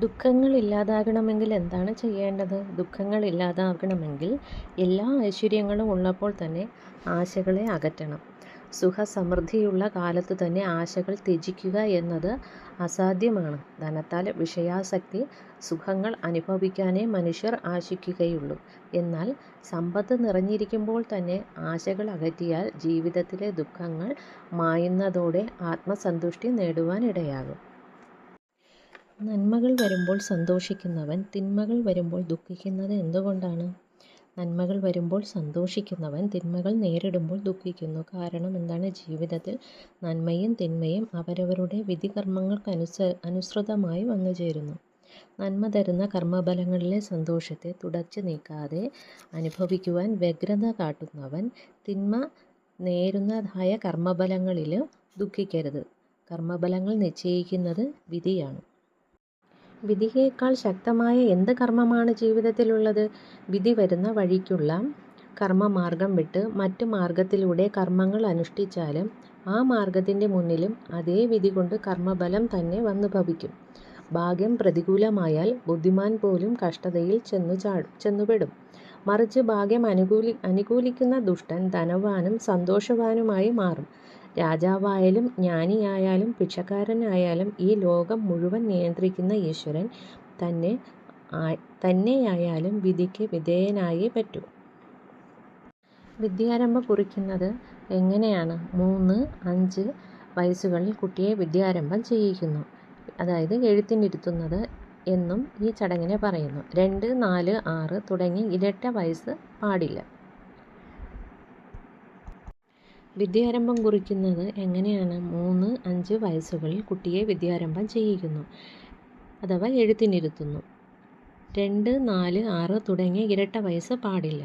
ദുഃഖങ്ങൾ ഇല്ലാതാകണമെങ്കിൽ എന്താണ് ചെയ്യേണ്ടത്? ദുഃഖങ്ങൾ ഇല്ലാതാകണമെങ്കിൽ എല്ലാ ഐശ്വര്യങ്ങളും ഉള്ളപ്പോൾ തന്നെ ആശകളെ അകറ്റണം. സുഖസമൃദ്ധിയുള്ള കാലത്ത് തന്നെ ആശകൾ ത്യജിക്കുക എന്നത് അസാധ്യമാണ്. ധനത്താൽ വിഷയാസക്തി, സുഖങ്ങൾ അനുഭവിക്കാനേ മനുഷ്യർ ആശിക്കുകയുള്ളൂ. എന്നാൽ സമ്പത്ത് നിറഞ്ഞിരിക്കുമ്പോൾ തന്നെ ആശകൾ അകറ്റിയാൽ ജീവിതത്തിലെ ദുഃഖങ്ങൾ മായുന്നതോടെ ആത്മസന്തുഷ്ടി നേടുവാനിടയാകും. നന്മകൾ വരുമ്പോൾ സന്തോഷിക്കുന്നവൻ തിന്മകൾ വരുമ്പോൾ ദുഃഖിക്കുന്നത് എന്തുകൊണ്ടാണ്? നന്മകൾ വരുമ്പോൾ സന്തോഷിക്കുന്നവൻ തിന്മകൾ നേരിടുമ്പോൾ ദുഃഖിക്കുന്നു. കാരണം എന്താണ്? ജീവിതത്തിൽ നന്മയും തിന്മയും അവരവരുടെ വിധികർമ്മങ്ങൾക്കനുസൃതമായി വന്നുചേരുന്നു. നന്മ തരുന്ന കർമ്മഫലങ്ങളിലെ സന്തോഷത്തെ തുടച്ചു നീക്കാതെ അനുഭവിക്കുവാൻ വ്യഗ്രത കാട്ടുന്നവൻ തിന്മ നേരുന്നതായ കർമ്മഫലങ്ങളിൽ ദുഃഖിക്കരുത്. കർമ്മഫലങ്ങൾ നിശ്ചയിക്കുന്നത് വിധിയാണ്. വിധിയേക്കാൾ ശക്തമായ എന്ത് കർമ്മമാണ് ജീവിതത്തിലുള്ളത്? വിധി വരുന്ന വഴിക്കുള്ള കർമ്മമാർഗം വിട്ട് മറ്റു മാർഗത്തിലൂടെ കർമ്മങ്ങൾ അനുഷ്ഠിച്ചാലും ആ മാർഗത്തിൻ്റെ മുന്നിലും അതേ വിധി കൊണ്ട് കർമ്മഫലം തന്നെ വന്നു ഭവിക്കും. ഭാഗ്യം പ്രതികൂലമായാൽ ബുദ്ധിമാൻ പോലും കഷ്ടതയിൽ ചെന്നുപെടും. മറിച്ച് ഭാഗ്യം അനുകൂലിക്കുന്ന ദുഷ്ടൻ ധനവാനും സന്തോഷവാനുമായി മാറും. രാജാവായാലും ജ്ഞാനിയായാലും ഭിക്ഷക്കാരനായാലും ഈ ലോകം മുഴുവൻ നിയന്ത്രിക്കുന്ന ഈശ്വരൻ തന്നെയായാലും വിധിക്ക് വിധേയനായേ പറ്റൂ. വിദ്യാരംഭം കുറിക്കുന്നത് എങ്ങനെയാണ്? 3-5 വയസ്സുകളിൽ കുട്ടിയെ വിദ്യാരംഭം ചെയ്യിക്കുന്നു, അതായത് എഴുത്തിനിരുത്തുന്നത് എന്നും ഈ ചടങ്ങിനെ പറയുന്നു. 2, 4, 6 തുടങ്ങി ഇരട്ട വയസ്സ് പാടില്ല. വിദ്യാരംഭം കുറിക്കുന്നത് എങ്ങനെയാണ്? 3-5 വയസ്സുകളിൽ കുട്ടിയെ വിദ്യാരംഭം ചെയ്യിക്കുന്നു, അഥവാ എഴുത്തിനിരുത്തുന്നു. 2, 4, 6 തുടങ്ങിയ ഇരട്ട വയസ്സ് പാടില്ല.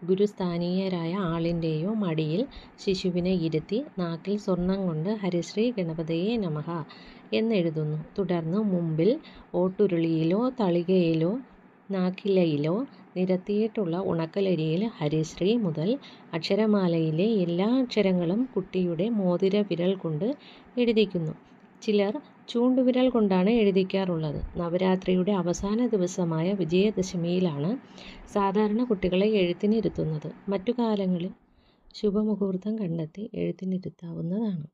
ഗുരുസ്ഥാനീയരായ ആളിൻ്റെയോ മടിയിൽ ശിശുവിനെ ഇരുത്തി നാക്കിൽ സ്വർണം കൊണ്ട് ഹരിശ്രീ ഗണപതയേ നമഃ എന്നെഴുതുന്നു. തുടർന്ന് മുമ്പിൽ ഓട്ടുരുളിയിലോ തളികയിലോ നാക്കിലയിലോ നിരത്തിയിട്ടുള്ള ഉണക്കലരിയിൽ ഹരിശ്രീ മുതൽ അക്ഷരമാലയിലെ എല്ലാ അക്ഷരങ്ങളും കുട്ടിയുടെ മോതിര വിരൽ കൊണ്ട് എഴുതിക്കുന്നു. ചിലർ ചൂണ്ടുവിരൽ കൊണ്ടാണ് എഴുതിക്കാറുള്ളത്. നവരാത്രിയുടെ അവസാന ദിവസമായ വിജയദശമിയിലാണ് സാധാരണ കുട്ടികളെ എഴുത്തിനിരുത്തുന്നത്. മറ്റു കാലങ്ങളിൽ ശുഭമുഹൂർത്തം കണ്ടെത്തി എഴുത്തിനിരുത്താവുന്നതാണ്.